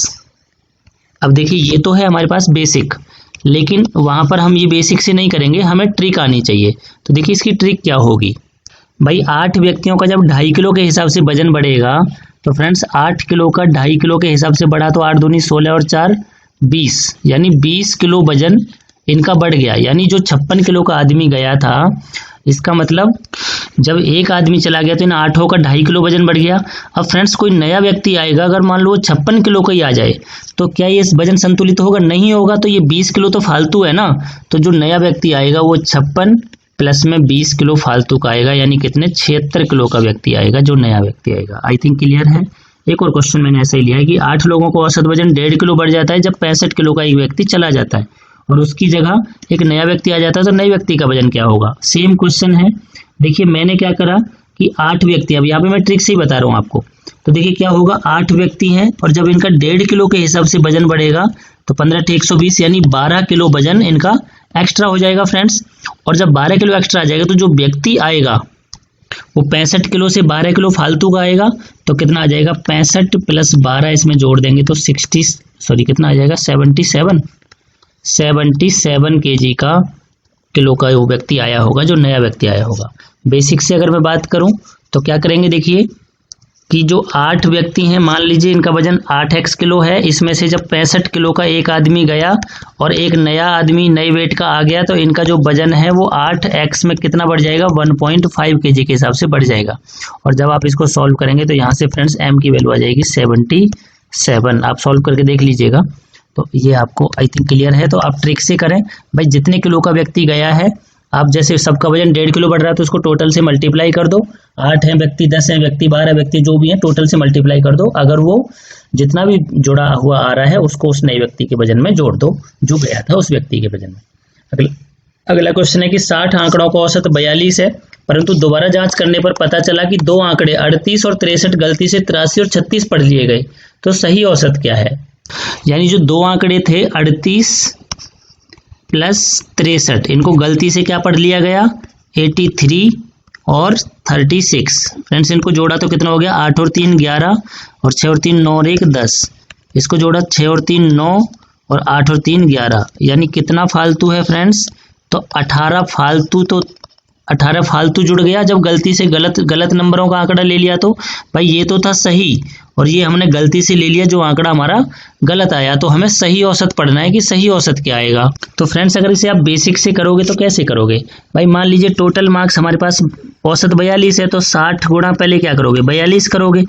अब देखिए ये तो है हमारे पास बेसिक, लेकिन वहाँ पर हम ये बेसिक से नहीं करेंगे, हमें ट्रिक आनी चाहिए। तो देखिए इसकी ट्रिक क्या होगी भाई, 8 व्यक्तियों का जब 2.5 किलो के हिसाब से वजन बढ़ेगा, तो फ्रेंड्स 8 किलो का 2.5 किलो के हिसाब से बढ़ा, तो 8 दूनी 16 और 4 20, यानी 20 किलो वजन इनका बढ़ गया। यानी जो 56 किलो का आदमी गया था, इसका मतलब जब एक आदमी चला गया तो इन 8 का 2.5 किलो वजन बढ़ गया। अब फ्रेंड्स कोई नया व्यक्ति आएगा, अगर मान लो वो 56 किलो का ही आ जाए, तो क्या ये वजन संतुलित होगा? नहीं होगा। तो ये 20 किलो तो फालतू है ना। तो जो नया व्यक्ति आएगा वो 56 प्लस में 20 किलो फालतू का आएगा, यानी कितने? 76 किलो का व्यक्ति आएगा, जो नया व्यक्ति आएगा। आई थिंक क्लियर है। एक और क्वेश्चन मैंने ऐसा ही लिया है कि 8 लोगों को औसत वजन 1.5 किलो बढ़ जाता है जब 65 किलो का एक व्यक्ति चला जाता है, और उसकी जगह एक नया व्यक्ति आ जाता है तो नए व्यक्ति का वजन क्या होगा। सेम क्वेश्चन है। देखिए मैंने क्या करा कि 8 व्यक्ति, अब यहाँ पे मैं ट्रिक से ही बता रहा हूँ आपको। तो देखिए क्या होगा, 8 व्यक्ति हैं और जब इनका 1.5 किलो के हिसाब से वजन बढ़ेगा तो 15 × 120 यानी 12 किलो वजन इनका एक्स्ट्रा हो जाएगा फ्रेंड्स। और जब 12 किलो एक्स्ट्रा आ जाएगा तो जो व्यक्ति आएगा वो 65 किलो से 12 किलो फालतू का आएगा तो कितना आ जाएगा, 65 + 12 इसमें जोड़ देंगे तो कितना आ जाएगा, 77 kg का किलो का वो व्यक्ति आया होगा, जो नया व्यक्ति आया होगा। बेसिक से अगर मैं बात करूं तो क्या करेंगे, देखिए कि जो 8 व्यक्ति हैं, मान लीजिए इनका वजन 8x किलो है, इसमें से जब 65 किलो का एक आदमी गया और एक नया आदमी नए वेट का आ गया तो इनका जो वजन है वो 8x में कितना बढ़ जाएगा, 1.5 kg के हिसाब से बढ़ जाएगा। और जब आप इसको सॉल्व करेंगे तो यहाँ से फ्रेंड्स m की वैल्यू आ जाएगी 77। आप सॉल्व करके देख लीजिएगा। तो ये आपको आई थिंक क्लियर है। तो आप ट्रिक से करें भाई, जितने किलो का व्यक्ति गया है, आप जैसे सबका वजन 1.5 किलो बढ़ रहा है तो उसको टोटल से मल्टीप्लाई कर दो। 8 हैं व्यक्ति, 10 हैं व्यक्ति, 12 व्यक्ति, जो भी हैं टोटल से मल्टीप्लाई कर दो। अगर वो जितना भी जुड़ा हुआ आ रहा है उसको उस नए व्यक्ति के वजन में जोड़ दो जो गया था उस व्यक्ति के वजन में। अगला क्वेश्चन है कि 60 आंकड़ों का औसत 42 है, परंतु दोबारा जांच करने पर पता चला कि 2 आंकड़े 38 और 63 गलती से 83 और 36 पढ़ लिए गए, तो सही औसत क्या है। यानी जो 2 आंकड़े थे 38 + 63, इनको गलती से क्या पढ़ लिया गया, 83 और 36। फ्रेंड्स इनको जोड़ा तो कितना हो गया, 8 और 3 11 और 6 और 3 9 और 1 10। इसको जोड़ा 6 और 3 9 और 8 और 3 11, यानी कितना फालतू है फ्रेंड्स, तो 18 फालतू। तो 18 फालतू जुड़ गया जब गलती से गलत नंबरों का आंकड़ा ले लिया। तो भाई ये तो था सही और ये हमने गलती से ले लिया जो आंकड़ा हमारा गलत आया। तो हमें सही औसत पढ़ना है कि सही औसत क्या आएगा। तो फ्रेंड्स अगर इसे आप बेसिक से करोगे तो कैसे करोगे भाई, मान लीजिए टोटल मार्क्स हमारे पास औसत 42 है तो 60 गुणा पहले क्या करोगे, 42 करोगे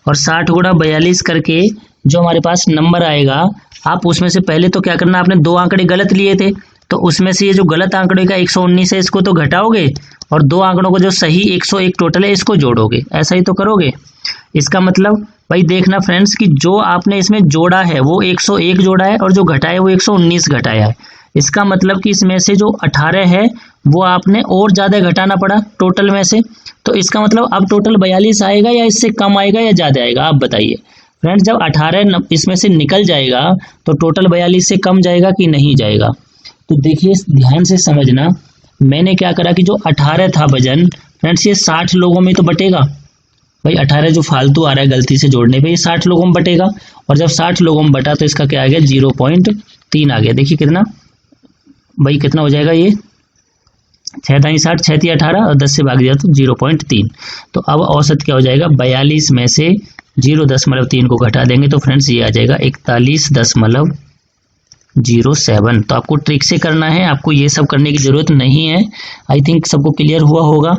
और 60 गुणा 42 करके जो हमारे पास नंबर आएगा, आप उसमें से पहले तो क्या करना, आपने 2 आंकड़े गलत लिए थे तो उसमें से ये जो गलत आंकड़े का 119 है इसको तो घटाओगे और 2 आंकड़ों को जो सही 101 टोटल है इसको जोड़ोगे। ऐसा ही तो करोगे। इसका मतलब भाई देखना फ्रेंड्स कि जो आपने इसमें जोड़ा है वो 101 जोड़ा है और जो घटाया वो 119 घटाया है। इसका मतलब कि इसमें से जो 18 है वो आपने और ज़्यादा घटाना पड़ा टोटल में से। तो इसका मतलब अब टोटल 42 आएगा या इससे कम आएगा या ज़्यादा आएगा, आप बताइए फ्रेंड्स। जब 18 इसमें से निकल जाएगा तो टोटल 42 से कम जाएगा कि नहीं जाएगा। तो देखिए ध्यान से समझना, मैंने क्या करा कि जो 18 था वजन फ्रेंड्स ये 60 लोगों में तो बटेगा। भाई 18 जो फालतू आ रहा है गलती से जोड़ने पे ये 60 लोगों में बटेगा और जब 60 लोगों में बटा तो इसका क्या आ गया, 0.3 आ गया। देखिए कितना भाई, कितना हो जाएगा ये, 6 दाई 60, 6 × 18 और 10 से भाग दिया तो 0.3। तो अब औसत क्या हो जाएगा, 42 में से 0.3 को घटा देंगे तो फ्रेंड्स ये आ जाएगा 41.07। तो आपको ट्रिक से करना है, आपको ये सब करने की ज़रूरत नहीं है। आई थिंक सबको क्लियर हुआ होगा।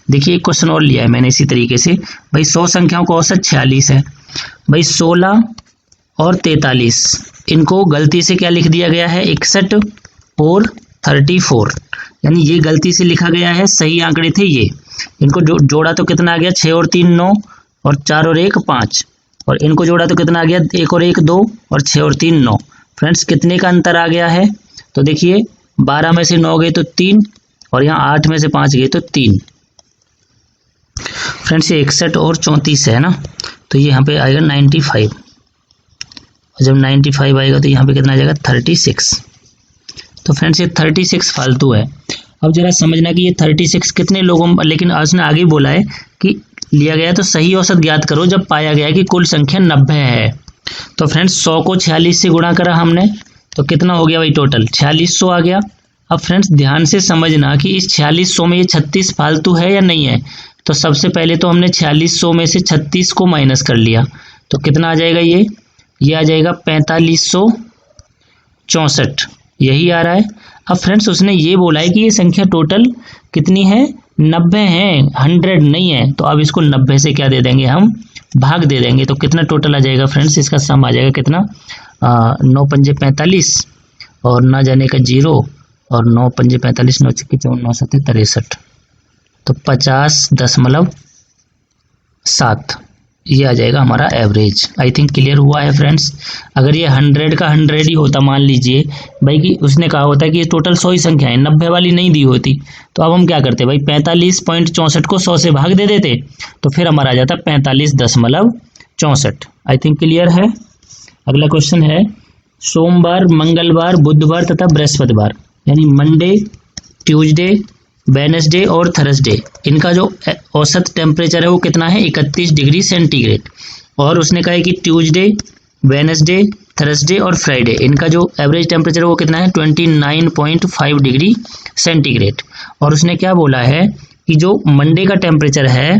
देखिए एक क्वेश्चन और लिया है मैंने इसी तरीके से। भाई 100 संख्याओं का औसत 46 है। भाई 16 और 43 इनको गलती से क्या लिख दिया गया है, 61 और 34, यानी ये गलती से लिखा गया है, सही आंकड़े थे ये। इनको जोड़ा तो कितना आ गया, 6 और 3 9 और 4 और 1 5 और इनको जोड़ा तो कितना आ गया, 1 और 1 2 और 6 और 3 9। फ्रेंड्स कितने का अंतर आ गया है, तो देखिए 12 में से 9 गए तो 3 और यहाँ 8 में से 5 गए तो 3। फ्रेंड्स ये 61 और 34 है ना, तो ये यहाँ पे आएगा 95 और जब 95 आएगा तो यहाँ पे कितना आ जाएगा, 36। तो फ्रेंड्स ये 36 फालतू है। अब जरा समझना कि ये 36 कितने लोगों, लेकिन उसने आगे बोला है कि लिया गया तो सही औसत ज्ञात करो जब पाया गया कि कुल संख्या 90 है। तो फ्रेंड्स 100 को 46 से गुणा करा हमने तो कितना हो गया भाई, टोटल 4600 आ गया। अब फ्रेंड्स ध्यान से समझना कि इस 4600 में ये 36 फालतू है या नहीं है। तो सबसे पहले तो हमने 4600 में से 36 को माइनस कर लिया तो कितना आ जाएगा, ये आ जाएगा 4564, यही आ रहा है। अब फ्रेंड्स उसने ये बोला है कि ये संख्या टोटल कितनी है, 90 है, 100 नहीं है। तो अब इसको 90 से क्या दे देंगे, हम भाग दे देंगे। तो कितना टोटल आ जाएगा फ्रेंड्स, इसका सम आ जाएगा कितना, 9 पंजे 45 और ना जाने का 0 और 9 पंजे 45, 9 छक्के 54, 9 सत्ते 63, तो 50.7। ये आ जाएगा हमारा एवरेज। आई थिंक क्लियर हुआ है फ्रेंड्स। अगर ये 100 का 100 ही होता, मान लीजिए भाई कि उसने कहा होता है कि ये टोटल 100 ही संख्या है, 90 वाली नहीं दी होती, तो अब हम क्या करते भाई 45.64 को 100 से भाग दे देते, तो फिर हमारा आ जाता 45.64। आई थिंक क्लियर है। अगला क्वेश्चन है सोमवार, मंगलवार, बुधवार तथा बृहस्पतिवार यानी मंडे, ट्यूसडे, वेडनेसडे और थर्सडे, इनका जो औसत टेम्परेचर है वो कितना है 31 डिग्री सेंटीग्रेड। और उसने कहा है कि ट्यूसडे, वेडनेसडे, थर्सडे और फ्राइडे, इनका जो एवरेज टेम्परेचर है वो कितना है 29.5 डिग्री सेंटीग्रेड। और उसने क्या बोला है कि जो मंडे का टेम्परेचर है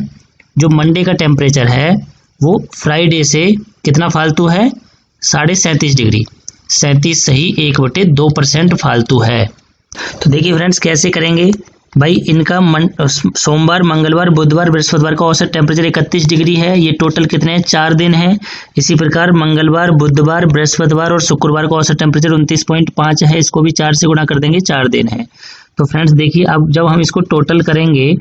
वो फ्राइडे से कितना फालतू है 37.5 डिग्री, 37 सही 1/2% फालतू है। तो देखिए फ्रेंड्स कैसे करेंगे भाई, इनका सोमवार, मंगलवार, बुधवार, बृहस्पतिवार का औसत टेम्परेचर 31 डिग्री है। ये टोटल कितने हैं 4 दिन है। इसी प्रकार मंगलवार, बुधवार, बृहस्पतिवार और शुक्रवार का औसत टेम्परेचर 29.5 है। इसको भी 4 से गुणा कर देंगे, 4 दिन है। तो फ्रेंड्स देखिए अब जब हम इसको टोटल करेंगे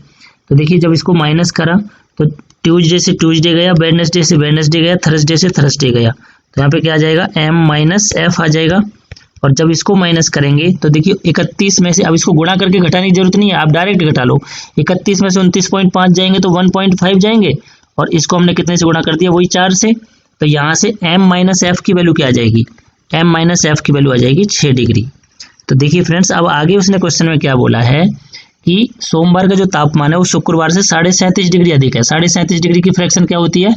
तो देखिए जब इसको माइनस करा तो ट्यूसडे से ट्यूसडे गया, वेडनेसडे से वेडनेसडे गया, थर्सडे से थर्सडे गया, तो यहाँ पे क्या आ जाएगा m-f आ जाएगा। और जब इसको माइनस करेंगे तो देखिए 31 में से, अब इसको गुणा करके घटाने की जरूरत नहीं है, आप डायरेक्ट घटा लो। 31 में से 29.5 जाएंगे तो 1.5 जाएंगे, और इसको हमने कितने से गुणा कर दिया वही 4 से, तो यहाँ से m-f की वैल्यू क्या आ जाएगी, m-f की वैल्यू आ जाएगी 6 डिग्री। तो देखिए फ्रेंड्स अब आगे उसने क्वेश्चन में क्या बोला है कि सोमवार का जो तापमान है वो शुक्रवार से 37.5 डिग्री अधिक है। 37.5 डिग्री की फ्रैक्शन क्या होती है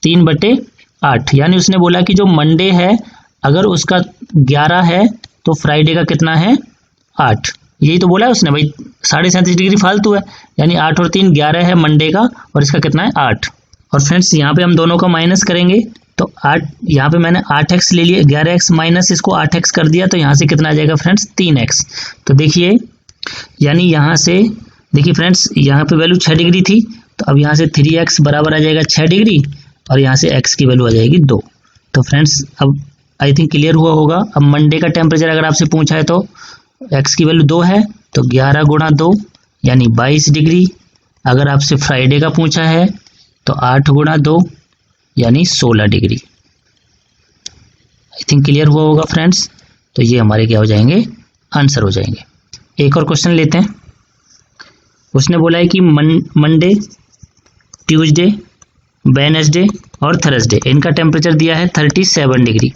3/8, यानी उसने बोला कि जो मंडे है अगर उसका 11 है तो फ्राइडे का कितना है 8, यही तो बोला है उसने भाई। 37.5 डिग्री फालतू है, यानी 8 और 3 11 है मंडे का, और इसका कितना है 8। और फ्रेंड्स यहाँ पे हम दोनों का माइनस करेंगे तो 8, यहाँ पे मैंने 8x ले लिया, 11x माइनस इसको 8x कर दिया, तो यहाँ से कितना आ जाएगा फ्रेंड्स 3x। तो देखिए यानी यहाँ से देखिए फ्रेंड्स यहाँ पे वैल्यू 6 डिग्री थी, तो अब यहाँ से 3x बराबर आ जाएगा 6 डिग्री, और यहाँ से x की वैल्यू आ जाएगी 2। तो फ्रेंड्स अब आई थिंक क्लियर हुआ होगा। अब मंडे का टेम्परेचर अगर आपसे पूछा है तो x की वैल्यू 2 है, तो 11 गुणा 2 यानी 22 डिग्री। अगर आपसे फ्राइडे का पूछा है तो 8 गुणा 2 यानी 16 डिग्री। आई थिंक क्लियर हुआ होगा फ्रेंड्स। तो ये हमारे क्या हो जाएंगे, आंसर हो जाएंगे। एक और क्वेश्चन लेते हैं। उसने बोला है कि मंडे, ट्यूसडे, वेडनेसडे और थर्सडे, इनका टेम्परेचर दिया है 37 डिग्री।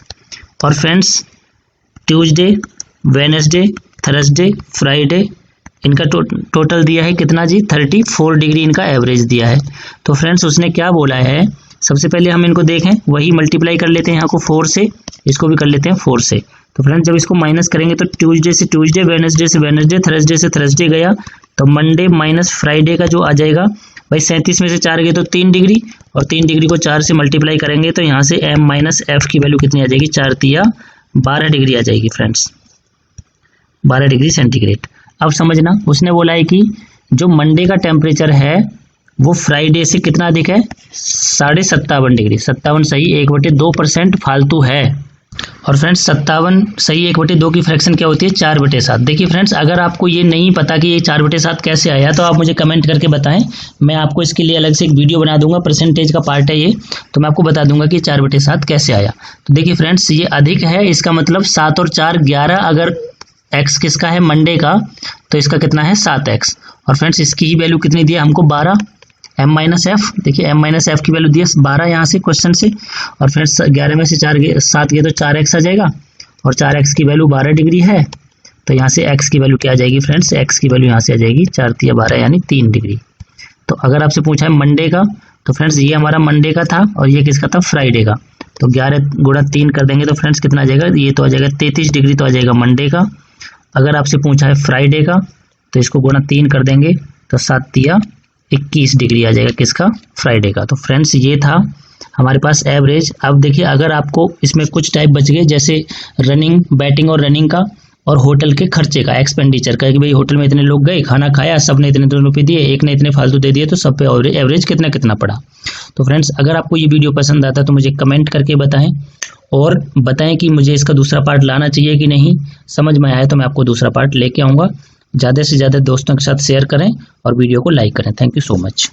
और friends Tuesday, Wednesday, Thursday, Friday, इनका टोटल दिया है कितना जी 34 डिग्री, इनका एवरेज दिया है। तो फ्रेंड्स उसने क्या बोला है, सबसे पहले हम इनको देखें, वही मल्टीप्लाई कर लेते हैं यहाँ को 4 से, इसको भी कर लेते हैं 4 से। तो फ्रेंड्स जब इसको माइनस करेंगे तो ट्यूसडे से ट्यूसडे, वेडनेसडे से वेडनेसडे, थर्सडे से थर्सडे गया, तो मंडे माइनस फ्राइडे का जो आ जाएगा भाई 37 में से 4 गए तो 3 डिग्री, और 3 डिग्री को 4 से मल्टीप्लाई करेंगे तो यहाँ से m-f की वैल्यू कितनी आ जाएगी 4 तिया 12 डिग्री आ जाएगी फ्रेंड्स, 12 डिग्री सेंटीग्रेड। अब समझना उसने बोला है कि जो मंडे का टेम्परेचर है वो फ्राइडे से कितना अधिक है 57.5 डिग्री। 57 सही 1/2% फालतू है। और फ्रेंड्स 57 सही 1/2 की फ्रैक्शन क्या होती है 4/7। देखिए फ्रेंड्स अगर आपको ये नहीं पता कि ये 4/7 कैसे आया तो आप मुझे कमेंट करके बताएं, मैं आपको इसके लिए अलग से एक वीडियो बना दूंगा, परसेंटेज का पार्ट है ये, तो मैं आपको बता दूंगा कि 4/7 कैसे आया। तो देखिए फ्रेंड्स ये अधिक है, इसका मतलब 7 और 4 11, अगर x किसका है मंडे का तो इसका कितना है 7x। और फ्रेंड्स इसकी ही वैल्यू कितनी दी है हमको 12, m-f, देखिए m-f की वैल्यू दी है 12 यहाँ से क्वेश्चन से। और फ्रेंड्स 11 में से 7 गए तो 4x आ जाएगा, और 4x की वैल्यू 12 डिग्री है, तो यहाँ से x की वैल्यू क्या आ जाएगी फ्रेंड्स, x की वैल्यू यहाँ से आ जाएगी 4 तिया 12 यानी 3 डिग्री। तो अगर आपसे पूछा है मंडे का तो फ्रेंड्स ये हमारा मंडे का था, और ये किसका था फ्राइडे का, तो 11 गुणा 3 कर देंगे तो फ्रेंड्स कितना आ जाएगा, ये तो आ जाएगा 33 डिग्री तो आ जाएगा मंडे का। अगर आपसे पूछा है फ्राइडे का तो इसको गुणा 3 कर देंगे तो 7 तिया 21 डिग्री आ जाएगा किसका, फ्राइडे का। तो फ्रेंड्स ये था हमारे पास एवरेज। अब देखिए अगर आपको इसमें कुछ टाइप बच गए जैसे रनिंग, बैटिंग और रनिंग का, और होटल के खर्चे का, एक्सपेंडिचर का, कि भाई होटल में इतने लोग गए, खाना खाया, सब ने इतने रुपये दिए, एक ने इतने फालतू दे दिए, तो सब पे एवरेज कितना कितना पड़ा। तो फ्रेंड्स अगर आपको ये वीडियो पसंद आता तो मुझे कमेंट करके बताएं, और बताएं कि मुझे इसका दूसरा पार्ट लाना चाहिए कि नहीं। समझ में आया तो मैं आपको दूसरा पार्ट लेके आऊँगा। ज़्यादा से ज़्यादा दोस्तों के साथ शेयर करें और वीडियो को लाइक करें। Thank you so much.